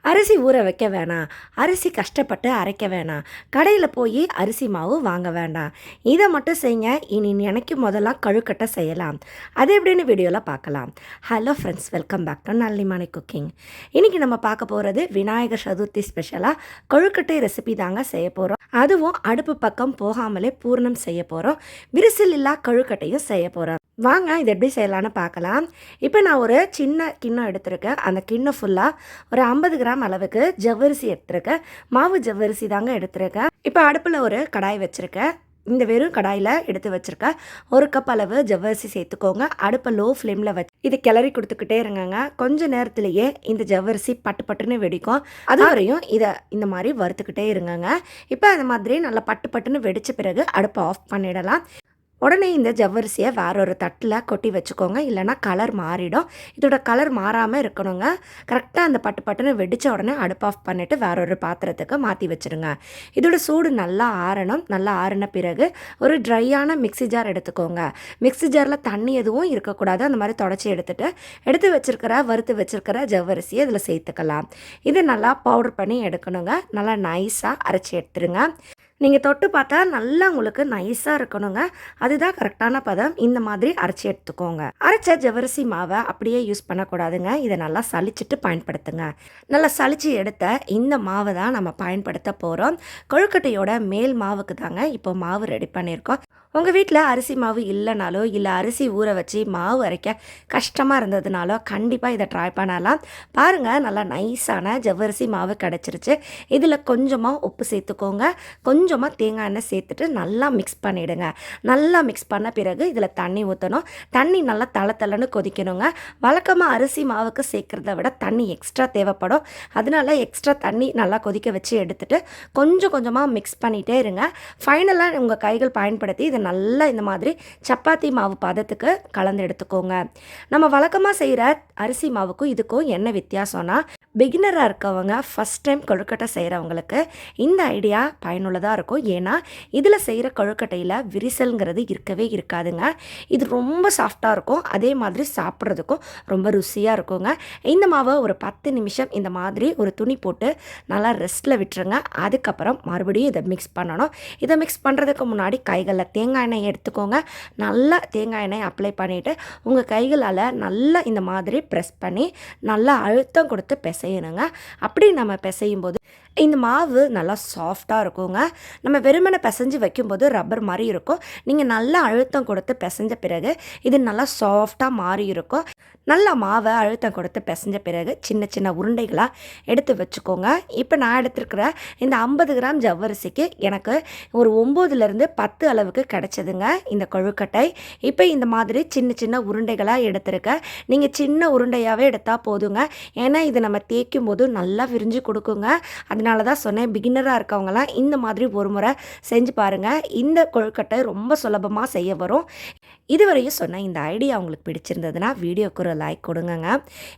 அரிசி ஊற வைக்க வேணாம், அரிசி கஷ்டப்பட்டு அரைக்க வேணாம், கடையில் போய் அரிசி மாவு வாங்க வேண்டாம். இதை மட்டும் செய்யுங்க, இனி நினைக்கும் போதெல்லாம் கொழுக்கட்டை செய்யலாம். அது எப்படின்னு வீடியோவில் பார்க்கலாம். Hello friends, welcome back to Nallimani cooking. இன்றைக்கி நம்ம பார்க்க போகிறது விநாயகர் சதுர்த்தி ஸ்பெஷலாக கொழுக்கட்டை ரெசிபி தாங்க செய்ய போகிறோம். அதுவும் அடுப்பு பக்கம் போகாமலே பூர்ணம் செய்ய போகிறோம். விரிசல் இல்லா கொழுக்கட்டையும் செய்ய போகிறோம். வாங்க இது எப்படி செய்யலான்னு பார்க்கலாம். இப்போ நான் ஒரு சின்ன கிண்ணம் எடுத்திருக்கேன். அந்த கிண்ணம் ஃபுல்லாக ஒரு 50 கிராம் அளவுக்கு ஜவ்வரிசி எடுத்திருக்கேன். மாவு ஜவ்வரிசி தாங்க எடுத்திருக்கேன். இப்போ அடுப்பில் ஒரு கடாய் வச்சுருக்கேன். இந்த வெறும் கடாயில் எடுத்து வச்சுருக்கேன். 1 கப் அளவு ஜவ்வரிசி சேர்த்துக்கோங்க. அடுப்பை லோ ஃப்ளேமில் வச்சு இது கிளறி கொடுத்துக்கிட்டே இருங்கங்க. கொஞ்சம் நேரத்துலேயே இந்த ஜவ்வரிசி பட்டு பட்டுன்னு வெடிக்கும். அது வரையும் இதை இந்த மாதிரி வறுத்துக்கிட்டே இருங்கங்க. இப்போ அந்த மாதிரி நல்லா பட்டு பட்டுன்னு வெடித்த பிறகு அடுப்பை ஆஃப் பண்ணிடலாம். உடனே இந்த ஜவ்வரிசியை வேற ஒரு தட்டில் கொட்டி வச்சுக்கோங்க, இல்லைனா கலர் மாறிடும். இதோட கலர் மாறாமல் இருக்கணுங்க. கரெக்டாக அந்த பட்டு பட்டுன்னு வெடித்த உடனே அடுப்பு ஆஃப் பண்ணிவிட்டு வேற ஒரு பாத்திரத்துக்கு மாற்றி வச்சுருங்க. இதோட சூடு நல்லா ஆறணும். நல்லா ஆறின பிறகு ஒரு ட்ரையான மிக்ஸி ஜார் எடுத்துக்கோங்க. மிக்ஸி ஜாரில் தண்ணி எதுவும் இருக்கக்கூடாது. அந்த மாதிரி தொடச்சி எடுத்து வறுத்து வச்சுருக்கிற ஜவ்வரிசியை இதில் சேர்த்துக்கலாம். இது நல்லா பவுடர் பண்ணி எடுக்கணுங்க. நல்லா நைஸாக அரைச்சி எடுத்துருங்க. நீங்கள் தொட்டு பார்த்தா நல்லா உங்களுக்கு நைஸாக இருக்கணுங்க. அதுதான் கரெக்டான பதம். இந்த மாதிரி அரைச்சி எடுத்துக்கோங்க. அரைச்ச ஜவ்வரிசி மாவை அப்படியே யூஸ் பண்ணக்கூடாதுங்க. இதை நல்லா சலிச்சிட்டு பயன்படுத்துங்க. நல்லா சலிச்சு எடுத்த இந்த மாவை தான் நம்ம பயன்படுத்த போகிறோம். கொழுக்கட்டையோட மேல் மாவுக்கு தாங்க இப்போ மாவு ரெடி பண்ணியிருக்கோம். உங்கள் வீட்டில் அரிசி மாவு இல்லைனாலோ, இல்லை அரிசி ஊற வச்சு மாவு அரைக்க கஷ்டமாக இருந்ததுனாலோ கண்டிப்பாக இதை ட்ரை பண்ணலாம். பாருங்கள், நல்லா நைஸான ஜவ்வரிசி மாவு கிடச்சிருச்சு. இதில் கொஞ்சமாக உப்பு சேர்த்துக்கோங்க. கொஞ்சமாக தேங்காய் எண்ணெய் சேர்த்துட்டு நல்லா மிக்ஸ் பண்ணிவிடுங்க. நல்லா மிக்ஸ் பண்ண பிறகு இதில் தண்ணி ஊற்றணும். தண்ணி நல்லா தளன்னு கொதிக்கணுங்க. வழக்கமாக அரிசி மாவுக்கு சேர்க்குறத விட தண்ணி எக்ஸ்ட்ரா தேவைப்படும். அதனால எக்ஸ்ட்ரா தண்ணி நல்லா கொதிக்க வச்சு எடுத்துகிட்டு கொஞ்சமாக மிக்ஸ் பண்ணிகிட்டே இருங்க. ஃபைனலாக உங்கள் கைகள் பயன்படுத்தி இதை நல்லா இந்த மாதிரி சப்பாத்தி மாவு பதத்துக்கு கலந்து எடுத்துக்கோங்க. நம்ம வழக்கமாக செய்கிற அரிசி மாவுக்கும் இதுக்கும் என்ன வித்தியாசம்னா, பிகினராக இருக்கவங்க ஃபஸ்ட் டைம் கொழுக்கட்டை செய்கிறவங்களுக்கு இந்த ஐடியா பயனுள்ளதாக இருக்கும். ஏன்னா இதில் செய்கிற கொழுக்கட்டையில் விரிசல்ங்கிறது இருக்கவே இருக்காதுங்க. இது ரொம்ப சாஃப்டாக இருக்கும். அதே மாதிரி சாப்பிட்றதுக்கும் ரொம்ப ருசியாக இருக்குங்க. இந்த மாவை ஒரு 10 நிமிஷம் இந்த மாதிரி ஒரு துணி போட்டு நல்லா ரெஸ்ட்டில் விட்டுருங்க. அதுக்கப்புறம் மறுபடியும் இதை மிக்ஸ் பண்ணணும். இதை மிக்ஸ் பண்ணுறதுக்கு முன்னாடி கைகளில் தேங்காய் எண்ணெய் எடுத்துக்கோங்க. நல்லா தேங்காய் எண்ணெய் அப்ளை பண்ணிவிட்டு உங்கள் கைகளால் நல்லா இந்த மாதிரி ப்ரெஸ் பண்ணி நல்லா அழுத்தம் கொடுத்து செய்யணுங்க. அப்படி நம்ம பிசையும் போது இந்த மாவு நல்லா சாஃப்டாக இருக்குங்க. நம்ம வெறுமனை பிசைஞ்சு வைக்கும்போது ரப்பர் மாதிரி இருக்கும். நீங்கள் நல்லா அழுத்தம் கொடுத்து பிசைஞ்ச பிறகு இது நல்லா சாஃப்டாக மாறி இருக்கும். நல்லா மாவை அழுத்தம் கொடுத்து பிசைஞ்ச பிறகு சின்ன உருண்டைகளாக எடுத்து வச்சுக்கோங்க. இப்போ நான் எடுத்துருக்கிற இந்த 50 கிராம் ஜவ்வரிசிக்கு எனக்கு ஒரு 9லேருந்து 10 அளவுக்கு கிடச்சிதுங்க இந்த கொழுக்கட்டை. இப்போ இந்த மாதிரி சின்ன உருண்டைகளாக எடுத்துருக்கேன். நீங்கள் சின்ன உருண்டையாகவே எடுத்தால் போதுங்க. ஏன்னா இது நம்ம தேய்க்கும் போது நல்லா விரிஞ்சு கொடுக்குங்க. அதனால தான் சொன்னேன், பிகினராக இருக்கவங்களாம் இந்த மாதிரி ஒரு முறை செஞ்சு பாருங்கள். இந்த கொழுக்கட்டை ரொம்ப சுலபமாக செய்ய வரும். இதுவரையும் சொன்ன இந்த ஐடியா உங்களுக்கு பிடிச்சிருந்ததுன்னா வீடியோக்கு ஒரு லைக் கொடுங்கங்க.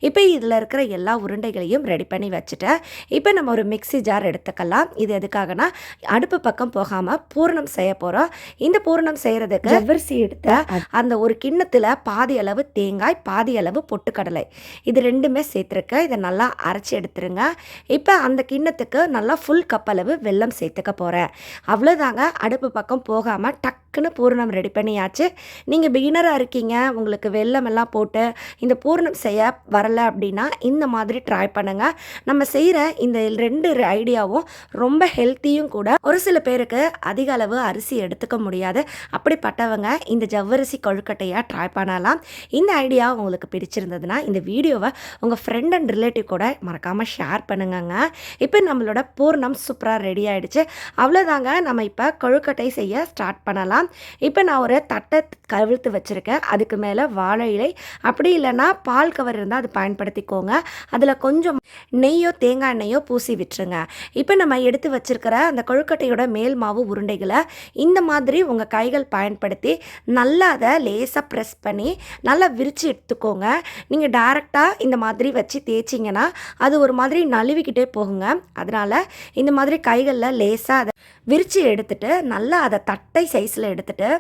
இப்போ இதில் இருக்கிற எல்லா உருண்டைகளையும் ரெடி பண்ணி வச்சுட்டேன். இப்போ நம்ம ஒரு மிக்ஸி ஜார் எடுத்துக்கலாம். இது எதுக்காகனா, அடுப்பு பக்கம் போகாமல் பூரணம் செய்ய போகிறோம். இந்த பூரணம் செய்கிறதுக்கு ஜவ்வரிசி எடுத்த அந்த ஒரு கிண்ணத்தில் பாதி அளவு தேங்காய், பாதி அளவு பொட்டுக்கடலை, இது ரெண்டுமே சேர்த்துருக்கேன். இதை நல்லா அரைச்சி எடுத்துருங்க. இப்போ அந்த கிண்ணத்துக்கு நல்லா ஃபுல் கப் அளவு வெல்லம் சேர்த்துக்க போகிறேன். அவ்வளோதாங்க. அடுப்பு பக்கம் போகாமல் டக்குன்னு பூரணம் ரெடி பண்ணியாச்சு. நீங்கள் பிகினராக இருக்கீங்க, உங்களுக்கு வெல்லம் எல்லாம் போட்டு இந்த பூரணம் செய்ய வரலை அப்படின்னா இந்த மாதிரி ட்ரை பண்ணுங்கள். நம்ம செய்கிற இந்த 2 ஐடியாவும் ரொம்ப ஹெல்த்தியும் கூட. ஒரு சில பேருக்கு அதிக அளவு அரிசி எடுத்துக்க முடியாது. அப்படிப்பட்டவங்க இந்த ஜவ்வரிசி கொழுக்கட்டையாக ட்ரை பண்ணலாம். இந்த ஐடியா உங்களுக்கு பிடிச்சிருந்ததுன்னா இந்த வீடியோவை உங்கள் ஃப்ரெண்ட் அண்ட் ரிலேட்டிவ் கூட மறக்காமல் ஷேர் பண்ணுங்கங்க. இப்போ நம்மளோட பூர்ணம் சூப்பராக ரெடி ஆகிடுச்சு. அவ்வளோதாங்க. நம்ம இப்போ கொழுக்கட்டை செய்ய ஸ்டார்ட் பண்ணலாம். இப்போ நான் ஒரு தட்டை கவிழ்த்து வச்சுருக்கேன். அதுக்கு மேலே வாழை இலை, அப்படி இல்லைன்னா பால் கவர் இருந்தால் அது பயன்படுத்திக்கோங்க. அதில் கொஞ்சம் நெய்யோ தேங்காய் எண்ணெயோ பூசி விட்டுருங்க. இப்போ நம்ம எடுத்து வச்சுருக்கிற அந்த கொழுக்கட்டையோட மேல் மாவு உருண்டைகளை இந்த மாதிரி உங்கள் கைகள் பயன்படுத்தி நல்லா அதை லேசாக ப்ரெஸ் பண்ணி நல்லா விரித்து எடுத்துக்கோங்க. நீங்கள் டைரெக்டாக இந்த மாதிரி வச்சு தேய்ச்சிங்கன்னா அது ஒரு மாதிரி நழுவிக்கிட்டே போகுங்க. அதனால் இந்த மாதிரி கைகளில் லேசாக அதை விரித்து எடுத்துட்டு நல்லா அதை தட்டை சைஸில் எடுத்துட்டு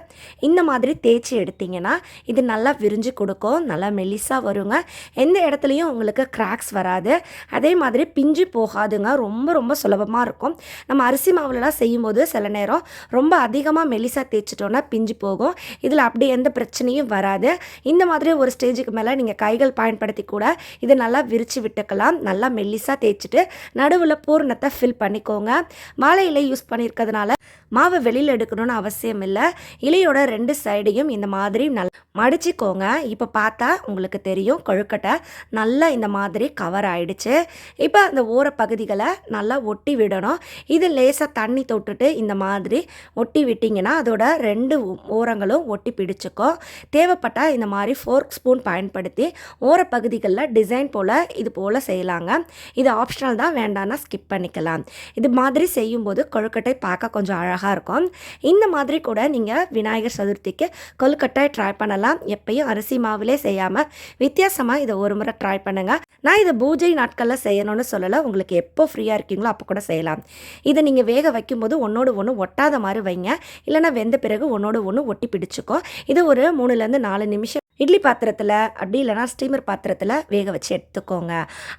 இந்த மாதிரி தேய்ச்சி எடுத்தீங்கன்னா இது நல்லா விரிஞ்சு கொடுக்கும், நல்லா மெலிசாக வருங்க. எந்த இடத்துலையும் உங்களுக்கு கிராக்ஸ் வராது, அதே மாதிரி பிஞ்சு போகாதுங்க. ரொம்ப ரொம்ப சுலபமாக இருக்கும். நம்ம அரிசி மாவுலலாம் செய்யும்போது சில நேரம் ரொம்ப அதிகமாக மெலிசாக தேய்ச்சிட்டோன்னா பிஞ்சு போகும். இதில் அப்படி எந்த பிரச்சனையும் வராது. இந்த மாதிரி ஒரு ஸ்டேஜுக்கு மேலே நீங்கள் கைகள் பயன்படுத்தி கூட இதை நல்லா விரித்து விட்டுக்கலாம். நல்லா மெல்லிசாக தேய்ச்சிட்டு நடுவில் பூரணத்தை ஃபில் பண்ணிக்கோங்க. வாழை இலை யூஸ் பண்ணியிருக்கிறதுனால மாவை வெளியில் எடுக்கணும்னு அவசியம் இல்லை. இலையோட 2 சைடையும் இந்த மாதிரி மடிச்சுக்கோங்க. இப்போ பார்த்தா உங்களுக்கு தெரியும் கொழுக்கட்டை நல்லா இந்த மாதிரி கவர் ஆயிடுச்சு. இப்போ அந்த ஓர பகுதிகளை நல்லா ஒட்டி விடணும். இது லேசாக தண்ணி தொட்டுட்டு இந்த மாதிரி ஒட்டி விட்டிங்கன்னா அதோட 2 ஓரங்களும் ஒட்டி பிடிச்சிக்கும். தேவைப்பட்டால் இந்த மாதிரி ஃபோர்க் ஸ்பூன் பயன்படுத்தி ஓர பகுதிகளில் டிசைன் போல் இது போல் செய்யலாங்க. இது ஆப்ஷனல் தான், வேண்டாம்னா ஸ்கிப் பண்ணிக்கலாம். இது மாதிரி செய்யும்போது கொழுக்கட்டை பார்க்க கொஞ்சம் அழகாக இருக்கும். இந்த மாதிரி கூட நீங்கள் விநாயகர் சதுர்த்திக்கு கொழுக்கட்டை ட்ரை பண்ணலாம். எப்பயும் அரிசி மாவுலே செய்யாமல் வித்தியாசமாக இதை ஒரு முறை ட்ரை பண்ணுங்கள். நான் இதை பூஜை நாட்களில் செய்யணும்னு சொல்லலை, உங்களுக்கு எப்போ ஃப்ரீயாக இருக்கீங்களோ அப்போ கூட செய்யலாம். இதை நீங்கள் வேக வைக்கும்போது ஒன்றோடு ஒன்று ஒட்டாத மாதிரி வைங்க, இல்லைனா வெந்த பிறகு ஒன்றோடு ஒன்று ஒட்டி பிடிச்சிக்கும். இது ஒரு 3லேருந்து 4 நிமிஷம் இட்லி பாத்திரத்தில் அப்படி இல்லைனா ஸ்டீமர் பாத்திரத்தில் வேக வச்சு எடுத்துக்கோங்க.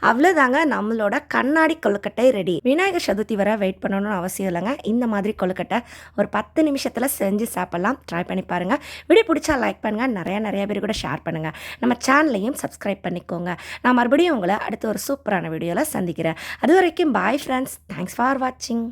அவ்வளோதாங்க, நம்மளோட கண்ணாடி கொழுக்கட்டை ரெடி. விநாயகர் சதுர்த்தி வர வெயிட் பண்ணணும்னு அவசியம் இல்லைங்க. இந்த மாதிரி கொழுக்கட்டை ஒரு 10 நிமிஷத்தில் செஞ்சு சாப்பிட்லாம். ட்ரை பண்ணி பாருங்கள். வீடியோ பிடிச்சா லைக் பண்ணுங்கள், நிறைய பேர் கூட ஷேர் பண்ணுங்கள். நம்ம சேனலையும் சப்ஸ்கிரைப் பண்ணிக்கோங்க. நான் மறுபடியும் உங்களை அடுத்த ஒரு சூப்பரான வீடியோவில் சந்திக்கிறேன். அது வரைக்கும் பாய் ஃப்ரெண்ட்ஸ். தேங்க்ஸ் ஃபார் வாட்சிங்.